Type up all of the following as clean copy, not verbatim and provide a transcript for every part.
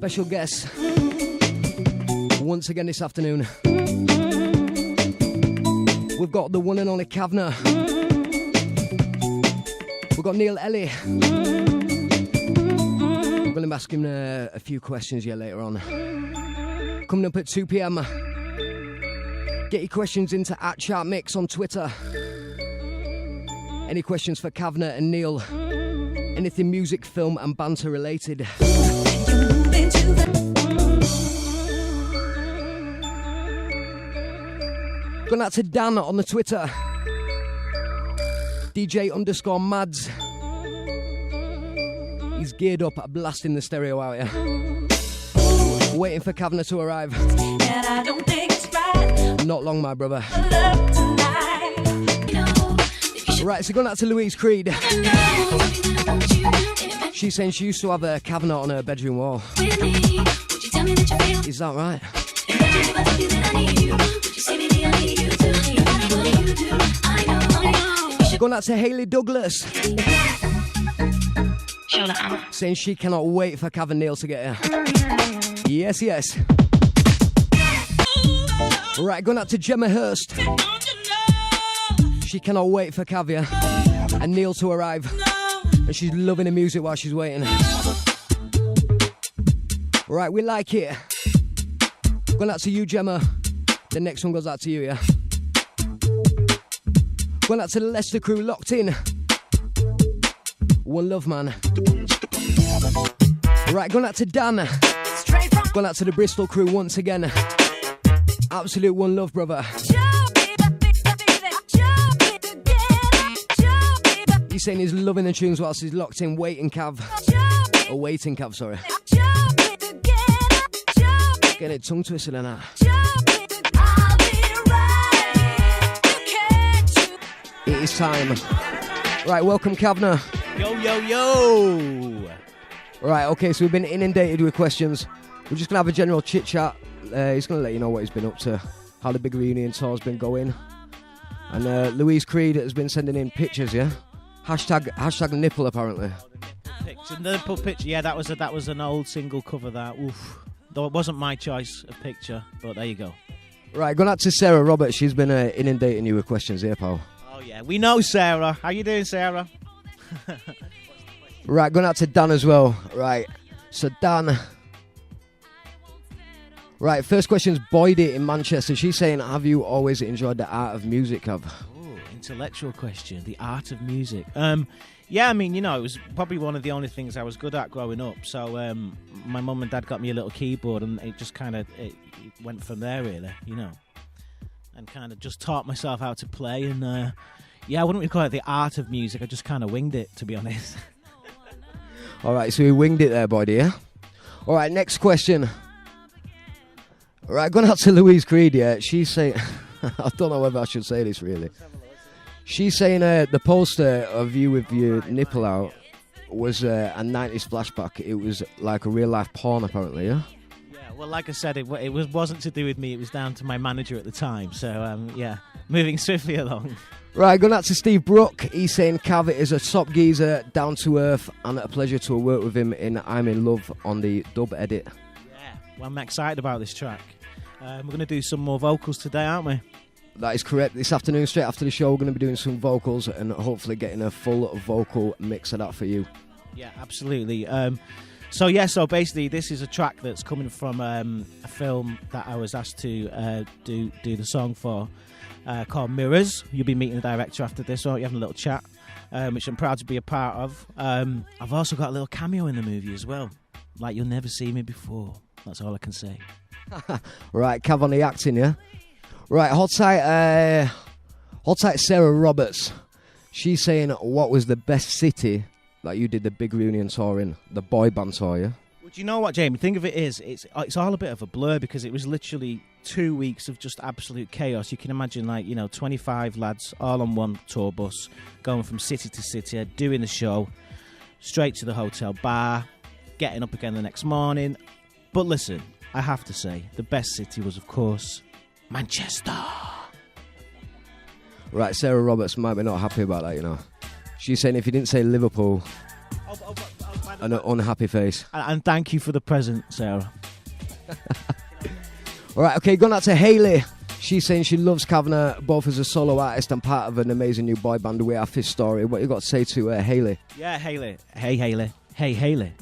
special guests once again this afternoon. We've got the one and only Kavana. We've got Neil Ellie. I'm going to ask him a few questions here later on. Coming up at 2 p.m. Get your questions into @ChartMix on Twitter. Any questions for Kavana and Neil? Anything music, film and banter related? Going out to Dan on the Twitter. DJ_Mads. He's geared up, blasting the stereo out here. Waiting for Kavana to arrive. And I don't think it's right. Not long, my brother. Right, so going out to Louise Creed. She's saying she used to have a Kavana on her bedroom wall. Is that right? Going out to Hayley Douglas. Saying she cannot wait for Cav and Neil to get here. Yes, yes. Right, going out to Gemma Hurst. She cannot wait for Kavia and Neil to arrive. And she's loving the music while she's waiting. Right, we like it. Going out to you, Gemma. The next one goes out to you, yeah? Going out to the Leicester crew, locked in. One love, man. Right, going out to Dan. Going out to the Bristol crew once again. Absolute one love, brother. He's saying he's loving the tunes whilst he's locked in, waiting Cav. Or waiting Cav, sorry. Getting it tongue twisted and that. It is time. Right, welcome Kavana. Yo, yo, yo. Right, okay, so we've been inundated with questions. We're just going to have a general chit-chat. He's going to let you know what he's been up to, how the big reunion tour's been going. And Louise Creed has been sending in pictures, yeah? Hashtag nipple, apparently. Nipple picture, yeah, that was an old single cover, that. Oof. Though it wasn't my choice of picture, but there you go. Right, going out to Sarah Roberts. She's been inundating you with questions here, pal. Oh, yeah, we know Sarah. How you doing, Sarah? Right, going out to Dan as well. Right, so Dan. Right, first question's Boydie in Manchester. She's saying, have you always enjoyed the art of music, Cav? Ooh, intellectual question. The art of music. Yeah, I mean, you know, it was probably one of the only things I was good at growing up. So my mum and dad got me a little keyboard, and it just kind of it went from there, really, you know. And kind of just taught myself how to play. And, yeah, I wouldn't really call it the art of music. I just kind of winged it, to be honest. All right, so we winged it there, Boydie, yeah? All right, next question. All right, going out to Louise Creed, yeah. She's saying, I don't know whether I should say this, really. She's saying the poster of you with your nipple out was a 90s flashback. It was like a real-life porn, apparently, yeah? Yeah, well, like I said, it wasn't to do with me. It was down to my manager at the time. So, yeah, moving swiftly along. Right, going out to Steve Brook. He's saying Cav is a top geezer, down to earth, and a pleasure to work with him in I'm in Love on the dub edit. Yeah, well, I'm excited about this track. We're going to do some more vocals today, aren't we? That is correct. This afternoon, straight after the show, we're going to be doing some vocals and hopefully getting a full vocal mix of that for you. Yeah, absolutely. So basically, this is a track that's coming from a film that I was asked to do the song for, called Mirrors. You'll be meeting the director after this, so you're having a little chat, which I'm proud to be a part of. I've also got a little cameo in the movie as well, like you'll never see me before. That's all I can say. Right, Cav on the acting, yeah? Right, hold tight Sarah Roberts. She's saying, what was the best city that you did the big reunion tour in? The boy band tour, yeah? Well, do you know what, Jamie? Think of it as, it's all a bit of a blur because it was literally 2 weeks of just absolute chaos. You can imagine, 25 lads all on one tour bus, going from city to city, doing the show, straight to the hotel bar, getting up again the next morning. But listen, I have to say, the best city was, of course, Manchester. Right, Sarah Roberts might be not happy about that, you know. She's saying if you didn't say Liverpool... By an unhappy face. And thank you for the present, Sarah. All right, okay, going out to Hayley. She's saying she loves Kavana, both as a solo artist and part of an amazing new boy band, We Are Fifth Story. What you got to say to Hayley? Yeah, Hayley. Hey, Hayley. Hey, Hayley.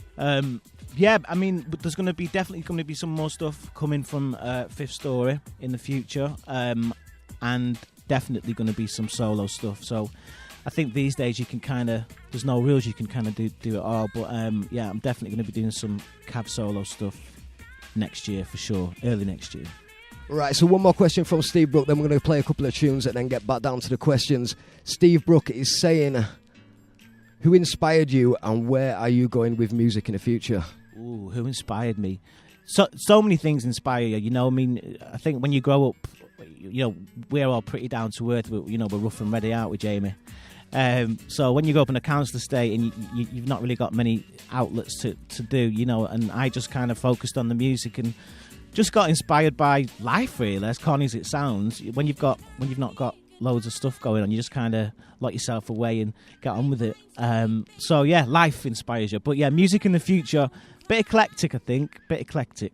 Yeah, I mean, there's definitely going to be some more stuff coming from Fifth Story in the future, and definitely going to be some solo stuff. So I think these days you can there's no rules, you can kind of do it all. But yeah, I'm definitely going to be doing some Cav solo stuff next year for sure, early next year. Right, so one more question from Steve Brook, then we're going to play a couple of tunes and then get back down to the questions. Steve Brook is saying, who inspired you and where are you going with music in the future? Ooh, who inspired me? So many things inspire you, you know. I mean, I think when you grow up, you know, we're all pretty down to earth. We're rough and ready, aren't we, Jamie? So when you grow up in a council estate and you've not really got many outlets to do, you know, and I just kind of focused on the music and just got inspired by life, really, as corny as it sounds. When you've not got loads of stuff going on, you just kind of lock yourself away and get on with it. So yeah, life inspires you. But yeah, music in the future, bit eclectic, I think. Bit eclectic.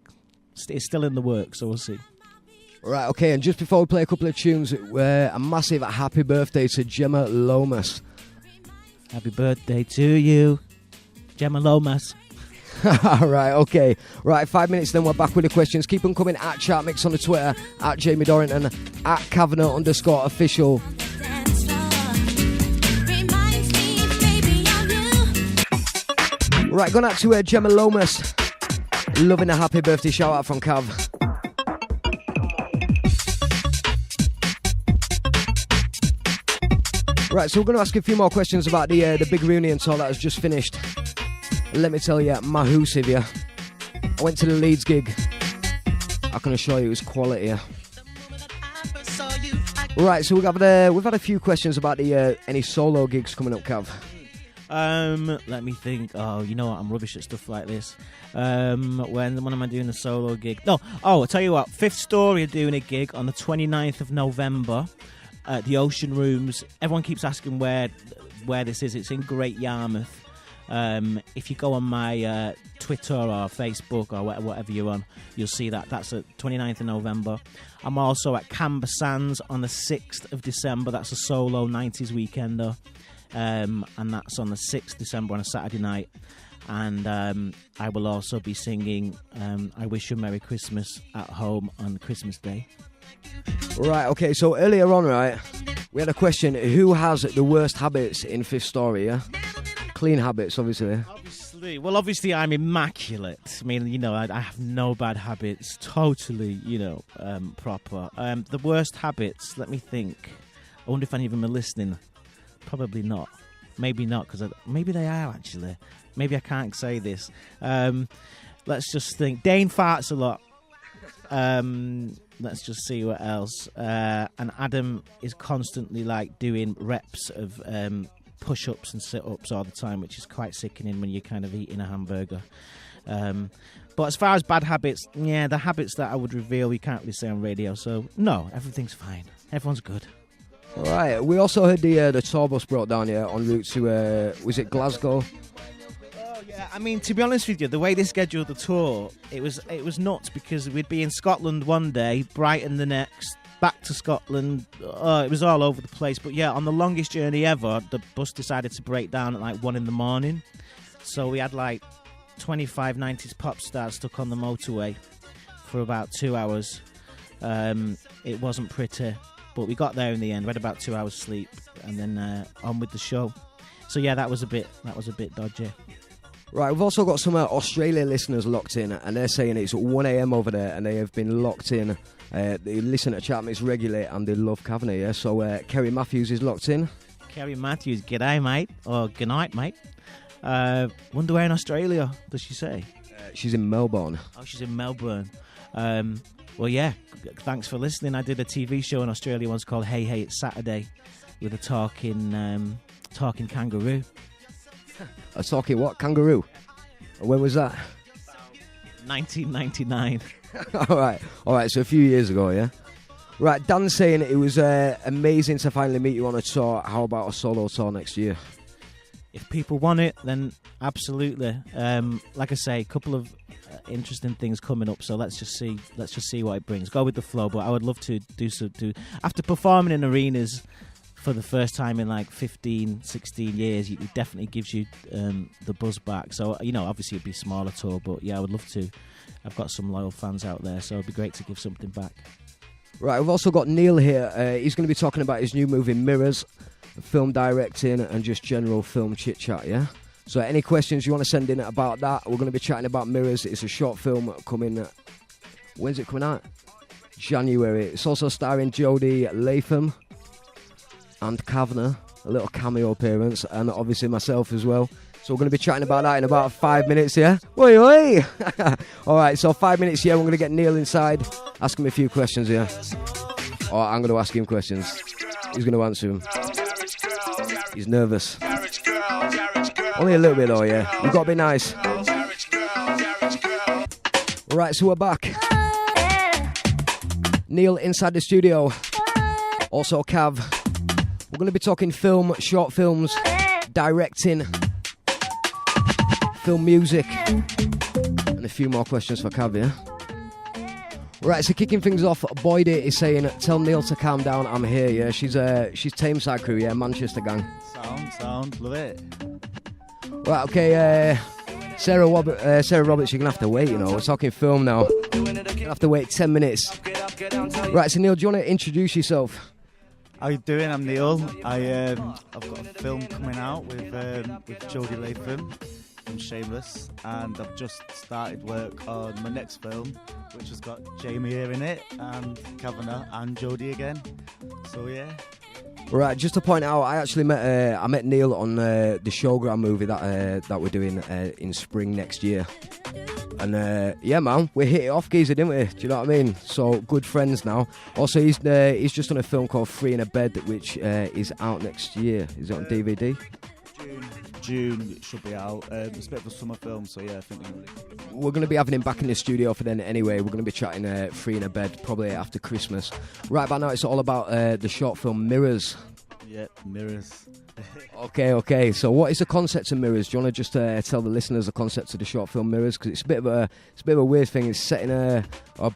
It's still in the works, so we'll see. Right, okay, and just before we play a couple of tunes, a massive happy birthday to Gemma Lomas. Happy birthday to you, Gemma Lomas. Right, okay. Right, 5 minutes, then we're back with the questions. Keep them coming at Chartmix on the Twitter, at Jamie Dorrington, at Kavana_official. Right, going out to Gemma Lomas. Loving a happy birthday shout out from Cav. Right, so we're going to ask a few more questions about the big reunion tour that has just finished. Let me tell you, mahoosive, yeah. I went to the Leeds gig. I can assure you it was quality. Right, so we've had a few questions about the any solo gigs coming up, Cav. Let me think. Oh, you know what? I'm rubbish at stuff like this. When am I doing a solo gig? No. Oh, I'll tell you what. Fifth Story are doing a gig on the 29th of November at the Ocean Rooms. Everyone keeps asking where this is. It's in Great Yarmouth. If you go on my Twitter or Facebook or whatever you're on, you'll see that. That's the 29th of November. I'm also at Camber Sands on the 6th of December. That's a solo 90s weekender. And that's on the 6th of December on a Saturday night. And I will also be singing I Wish You a Merry Christmas at home on Christmas Day. Right, okay, so earlier on, right, we had a question, who has the worst habits in Fifth Story, yeah? Clean habits, obviously. Obviously I'm immaculate. I mean, you know, I have no bad habits. Totally, you know, proper. The worst habits, let me think. I wonder if any of them are listening. Probably not. Maybe not, because maybe they are, actually. Maybe I can't say this. Let's just think. Dane farts a lot. Let's just see what else. And Adam is constantly, like, doing reps of push-ups and sit-ups all the time, which is quite sickening when you're kind of eating a hamburger. But as far as bad habits, yeah, the habits that I would reveal, we can't really say on radio. So, no, everything's fine. Everyone's good. All right. We also heard the tour bus brought down here en route to, was it Glasgow? Oh, yeah. I mean, to be honest with you, the way they scheduled the tour, it was nuts because we'd be in Scotland one day, Brighton the next, back to Scotland. It was all over the place. But yeah, on the longest journey ever, the bus decided to break down at like 1 a.m. So we had like 25 90s pop stars stuck on the motorway for about 2 hours. It wasn't pretty, but we got there in the end. We had about 2 hours sleep and then on with the show. So yeah, that was a bit dodgy. Right, we've also got some Australia listeners locked in, and they're saying it's 1 a.m. over there, and they have been locked in. They listen to Chartmix regularly, and they love Kavana, yeah? So Kerry Matthews is locked in. Kerry Matthews, g'day, mate. Or good night, mate. Wonder where in Australia, does she say? She's in Melbourne. Oh, she's in Melbourne. Well, yeah, thanks for listening. I did a TV show in Australia once called Hey Hey It's Saturday with a talking kangaroo. A talking what? Kangaroo? When was that? 1999. All right, so a few years ago, yeah? Right, Dan's saying it was amazing to finally meet you on a tour. How about a solo tour next year? if people want it, then absolutely. Like I say, a couple of interesting things coming up, so let's just see what it brings. Go with the flow, but I would love to do after performing in arenas for the first time in like 15, 16 years, it definitely gives you the buzz back. So, obviously it'd be a smaller tour, but yeah, I would love to. I've got some loyal fans out there, so it'd be great to give something back. Right, we've also got Neil here. He's going to be talking about his new movie, Mirrors, film directing and just general film chit-chat, yeah? So any questions you want to send in about that, we're going to be chatting about Mirrors. It's a short film coming... when's it coming out? January. It's also starring Jodie Latham and Kavana, a little cameo appearance, and obviously myself as well. So we're going to be chatting about that in about 5 minutes, yeah? Oi, oi! Alright, so 5 minutes, yeah, we're going to get Neil inside, ask him a few questions, yeah? Or I'm going to ask him questions. He's going to answer them. He's nervous. Only a little bit though, yeah? You've got to be nice. Alright, so we're back. Neil inside the studio. Also Cav. We're going to be talking film, short films, directing, film music, and a few more questions for Cav, yeah? Right, so kicking things off, Boydie is saying, tell Neil to calm down, I'm here, yeah? She's Tameside crew, yeah? Manchester gang. Sound, love it. Right, okay, Sarah Roberts, you're going to have to wait, we're talking film now. You're going to have to wait 10 minutes. Right, so Neil, do you want to introduce yourself? How you doing? I'm Neil. I've got a film coming out with Jodie Latham from Shameless, and I've just started work on my next film, which has got Jamie here in it, and Kavana and Jodie again. So yeah. Right, just to point out, I actually met Neil on the Showground movie that we're doing in spring next year. And yeah, man, we hit it off, geezer, didn't we? Do you know what I mean? So good friends now. Also, he's just done a film called Free in a Bed, which is out next year. Is it on DVD? June it should be out. It's a bit of a summer film, so yeah, I think we're going to be having him back in the studio for then anyway. We're going to be chatting Free in a Bed probably after Christmas. Right about now, it's all about the short film Mirrors. Yeah, Mirrors. Okay. So what is the concept of Mirrors? Do you want to just tell the listeners the concept of the short film Mirrors? Because it's a bit of a weird thing. It's set in a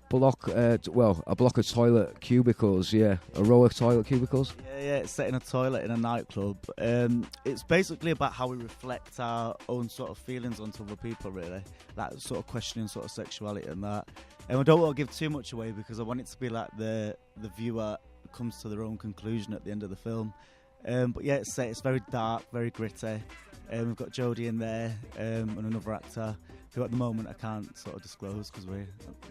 block of toilet cubicles. Yeah, a row of toilet cubicles. Yeah. It's set in a toilet in a nightclub. It's basically about how we reflect our own sort of feelings onto other people. Really, that sort of questioning sort of sexuality and that. And I don't want to give too much away because I want it to be like the viewer comes to their own conclusion at the end of the film. But yeah, it's very dark, very gritty. We've got Jodie in there and another actor who at the moment I can't sort of disclose because we're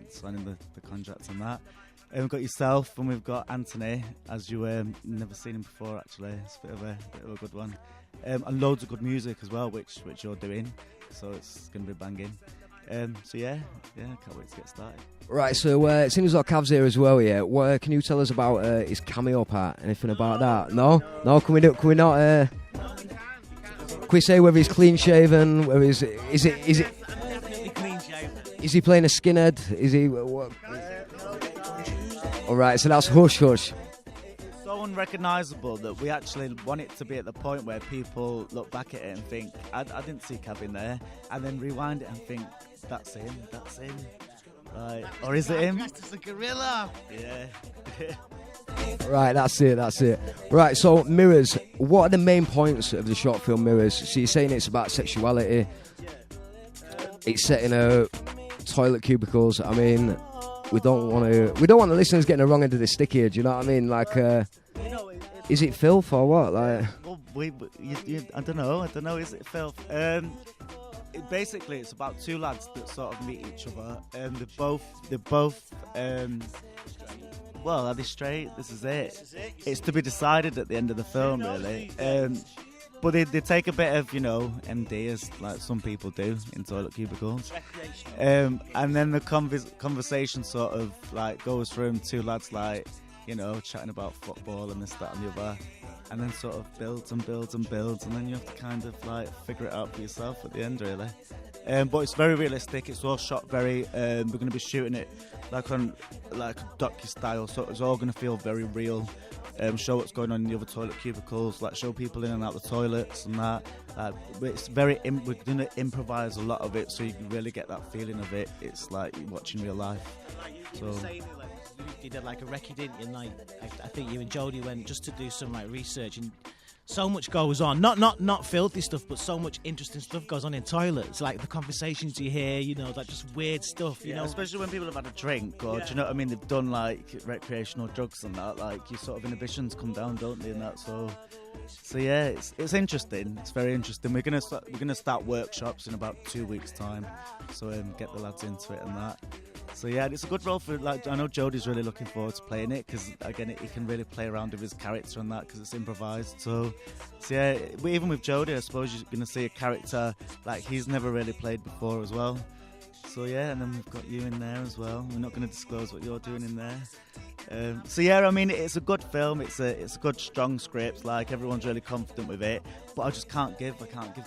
signing the contracts and that. We've got yourself and we've got Anthony, as you never seen him before actually. It's a bit of a good one. And loads of good music as well, which you're doing, so it's going to be banging. So yeah, can't wait to get started. Right, so it seems like Cav's here as well, yeah. Can you tell us about his cameo part? Anything about that? No? Can we not? Can we say whether he's clean shaven? Whether is it? Is he playing a skinhead? Is he? What? All right, so that's hush. So unrecognisable that we actually want it to be at the point where people look back at it and think, I didn't see Cav in there, and then rewind it and think, that's him. Right. Or is it him? It's a gorilla. Yeah. Right, that's it. Right, so Mirrors, what are the main points of the short film Mirrors? So you're saying it's about sexuality. It's set in a toilet cubicles. I mean, we don't want the listeners getting the wrong end of the stick here. Do you know what I mean? Like, is it filth or what? Like, well, I don't know. Is it filth? Basically, it's about two lads that sort of meet each other. They're both. Well, are they straight? This is it. It's to be decided at the end of the film, really. But they take a bit of, MD, as like some people do in toilet cubicles. And then the conversation sort of like goes from two lads like, chatting about football and this, that and the other. And then sort of builds, and then you have to kind of like figure it out for yourself at the end, really. But it's very realistic. It's all shot very. We're going to be shooting it like a docu style, so it's all going to feel very real, show what's going on in the other toilet cubicles, like show people in and out the toilets and that. It's very we're gonna improvise a lot of it, so you can really get that feeling of it. It's like you're watching real life. So you did like a recce, didn't you? Like I think you and Jodie went just to do some like research, and so much goes on. Not filthy stuff, but so much interesting stuff goes on in toilets. Like the conversations you hear, you know, like just weird stuff. You know, especially when people have had a drink, or do you know what I mean? They've done like recreational drugs and that. Like your sort of inhibitions come down, don't they? And that. So yeah, it's interesting. It's very interesting. We're gonna start workshops in about 2 weeks' time. So get the lads into it and that. So yeah, it's a good role for, like, I know Jodie's really looking forward to playing it, because again, he can really play around with his character and that, because it's improvised. So yeah, even with Jodie, I suppose you're going to see a character like he's never really played before as well. So yeah, and then we've got you in there as well. We're not going to disclose what you're doing in there. So yeah, I mean, it's a good film. It's a good, strong script. Like, everyone's really confident with it. But I just can't give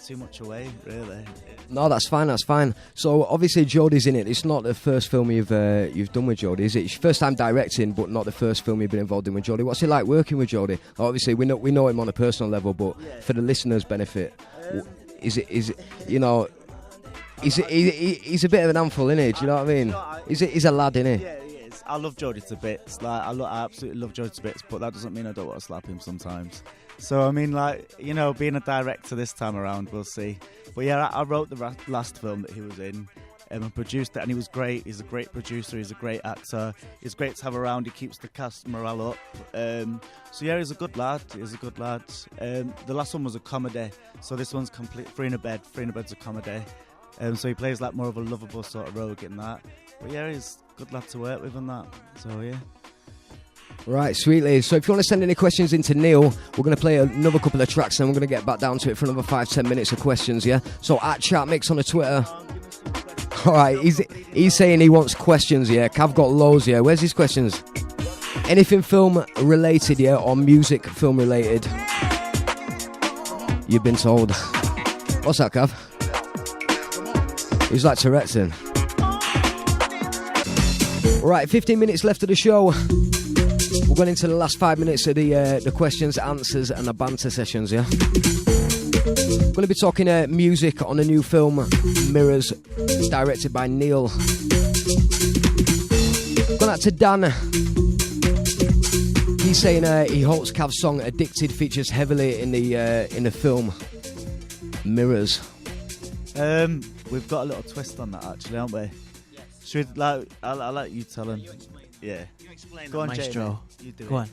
too much away, really. No, that's fine. So obviously Jodie's in it. It's not the first film you've done with Jodie, is it? It's your first time directing, but not the first film you've been involved in with Jodie. What's it like working with Jodie? Obviously we know him on a personal level, but for the listeners' benefit, is it you know? He's a bit of an handful, isn't he? Do you know what I mean? He's a lad, isn't he? Yeah, he is. I love Jodie to bits. Like, I absolutely love Jodie to bits, but that doesn't mean I don't want to slap him sometimes. So, I mean, like, you know, being a director this time around, we'll see. But yeah, I wrote the last film that he was in, and produced it, and he was great. He's a great producer. He's a great actor. He's great to have around. He keeps the cast morale up. So yeah, he's a good lad. The last one was a comedy, so this one's complete. Free in a Bed's a comedy. So he plays like more of a lovable sort of rogue in that. But yeah, he's a good lad to work with and that. So yeah. Right, sweetly. So if you want to send any questions into Neil, we're going to play another couple of tracks and we're going to get back down to it for another 5-10 minutes of questions, yeah? So at ChatMix on the Twitter. Alright, he's saying he wants questions, yeah? Cav got loads, yeah? Where's his questions? Anything film related, yeah? Or music film related? You've been told. What's that, Cav? He's like Tourette's in. Right, 15 minutes left of the show. We're going into the last 5 minutes of the questions, answers, and the banter sessions, yeah? We're going to be talking music on a new film, Mirrors, directed by Neil. Going out to Dan. He's saying he hopes Cav's song "Addicted" features heavily in the film Mirrors. We've got a little twist on that, actually, haven't we? Yes. Should I'll let you tell him. Yeah. You explain Go that, on, Maestro. You do Go it. on.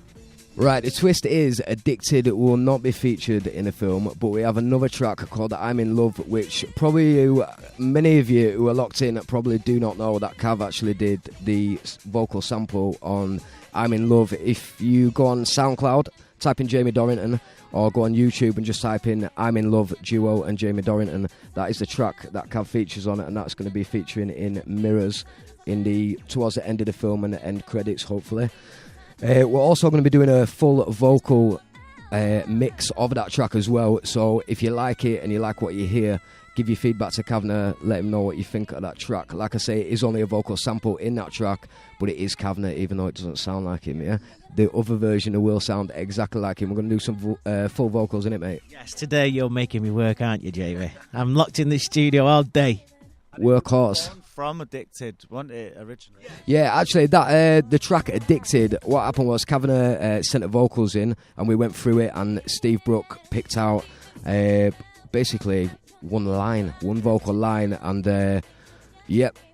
Right, the twist is Addicted will not be featured in the film, but we have another track called I'm in Love, which probably many of you who are locked in probably do not know that Cav actually did the vocal sample on I'm in Love. If you go on SoundCloud, type in Jamie Dorrington, or go on YouTube and just type in I'm in Love Duo and Jamie Dorrington. That is the track that Cav features on it, and that's going to be featuring in Mirrors towards the end of the film and the end credits, hopefully. We're also going to be doing a full vocal mix of that track as well. So if you like it and you like what you hear, give your feedback to Kavana, let him know what you think of that track. Like I say, it is only a vocal sample in that track, but it is Kavana, even though it doesn't sound like him, yeah? The other version will sound exactly like him. We're going to do some full vocals in it, mate. Yes, today you're making me work, aren't you, Jamie? I'm locked in this studio all day. Workhorse. From Addicted, wasn't it, originally? Yeah, actually, that the track Addicted, what happened was Kavana sent the vocals in, and we went through it, and Steve Brook picked out basically one vocal line, and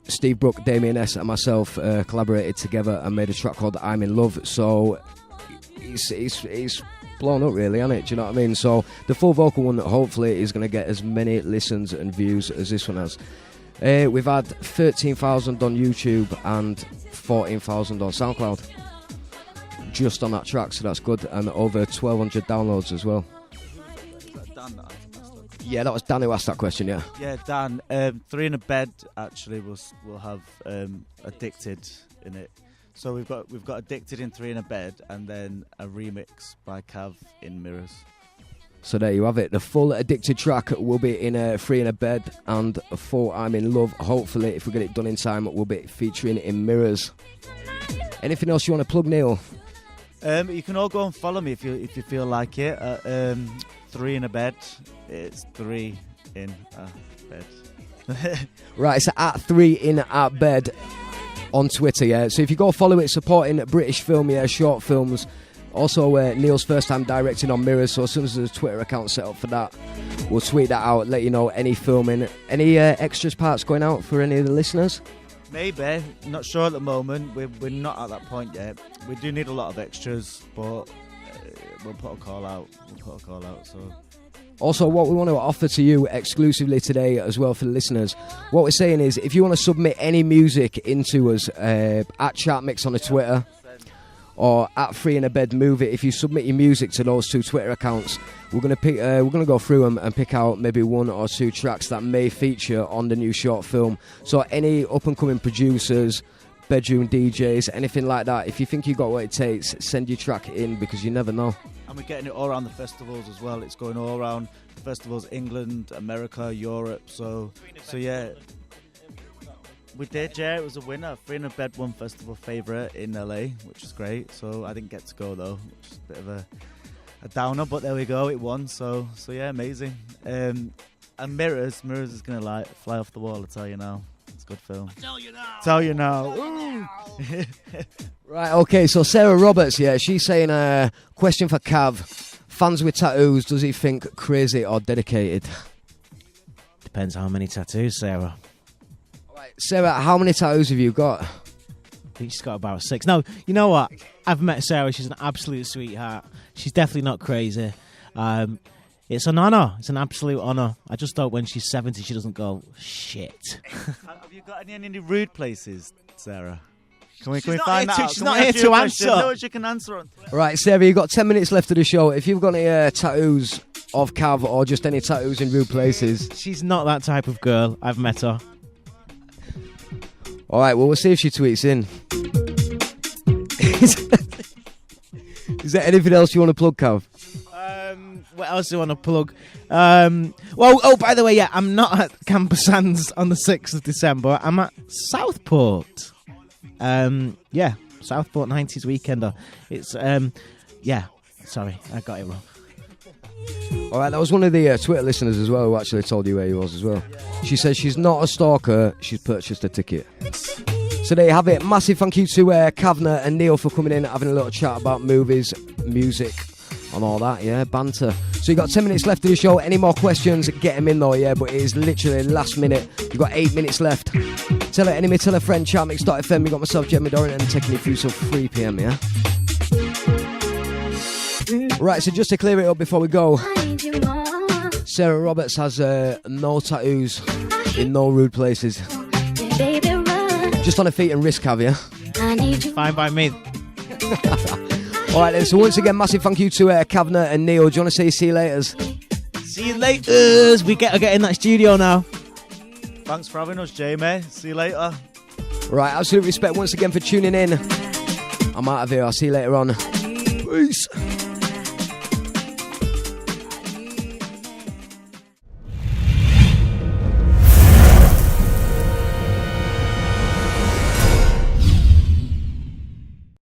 Steve Brook, Damien S and myself collaborated together and made a track called I'm in Love. So it's blown up, really, hasn't it? Do you know what I mean? So the full vocal one hopefully is going to get as many listens and views as this one has. We've had 13,000 on YouTube and 14,000 on SoundCloud just on that track, so that's good, and over 1,200 downloads as well. Yeah, that was Dan who asked that question, yeah. Yeah, Dan. Three in a Bed actually will have Addicted in it. So we've got Addicted in Three in a Bed, and then a remix by Cav in Mirrors. So there you have it. The full Addicted track will be in Three in a Bed, and a full I'm in Love, hopefully, if we get it done in time, will be featuring in Mirrors. Anything else you want to plug, Neil? You can all go and follow me if you feel like it. 3 in a bed. It's 3 in a bed. Right, so at 3 in a bed on Twitter, yeah. So if you go follow it, supporting British film, yeah, short films. Also, Neil's first time directing on Mirrors, so as soon as there's a Twitter account set up for that, we'll tweet that out, let you know any filming. Any extras parts going out for any of the listeners? Maybe. Not sure at the moment. We're not at that point yet. We do need a lot of extras, but we'll put a call out. So. Also, what we want to offer to you exclusively today as well for the listeners, what we're saying is if you want to submit any music into us at Chartmix on the Twitter or at 3 in a Bed Move It, if you submit your music to those 2 Twitter accounts, we're going to go through them and pick out maybe 1 or 2 tracks that may feature on the new short film. So any up and coming producers, bedroom DJs, anything like that, if you think you got what it takes, send your track in, because you never know. And we're getting it all around the festivals as well. It's going all around the festivals, England, America, Europe. So yeah. We did, yeah. It was a winner. 3 in a Bed won festival favourite in LA, which is great. So I didn't get to go though, which is a bit of a downer, but there we go. It won. So yeah, amazing. And Mirrors is gonna like fly off the wall. I tell you now, it's a good film. Tell you now. Right, okay. So Sarah Roberts, yeah, she's saying, question for Cav: fans with tattoos, does he think crazy or dedicated? Depends how many tattoos, Sarah. Sarah, how many tattoos have you got? I think she's got about 6. No, you know what? I've met Sarah. She's an absolute sweetheart. She's definitely not crazy. It's an honour. It's an absolute honour. I just hope when she's 70 she doesn't go, shit. Have you got any rude places, Sarah? Can we not find here that to- out? she's Can not we here ask you to a question? answer. No, she can answer on. Right, Sarah, you've got 10 minutes left of the show. If you've got any tattoos of Cav or just any tattoos in rude places. She's not that type of girl. I've met her. All right, well, we'll see if she tweets in. Is there anything else you want to plug, Cav? What else do you want to plug? By the way, yeah, I'm not at Camper Sands on the 6th of December. I'm at Southport. Yeah, Southport 90s Weekender. It's, sorry, I got it wrong. All right, that was one of the Twitter listeners as well who actually told you where he was as well. She says she's not a stalker, she's purchased a ticket. So there you have it. Massive thank you to Kavana and Neil for coming in, having a little chat about movies, music, and all that, yeah, banter. So you got 10 minutes left of the show. Any more questions, get them in though, yeah, but it is literally last minute. You've got 8 minutes left. Tell an enemy, tell a friend, chartmix.fm. You got myself, Jeremy Dorrington, taking you through till 3 p.m, yeah? Right, so just to clear it up before we go, Sarah Roberts has no tattoos in no rude places. Just on her feet and wrist, Cav, yeah? Fine by me. Alright then, so once again, massive thank you to Kavana and Neil. Do you want to say see you laters? See you laters. We get in that studio now. Thanks for having us, Jamie. See you later. Right, absolute respect once again for tuning in. I'm out of here. I'll see you later on. Peace.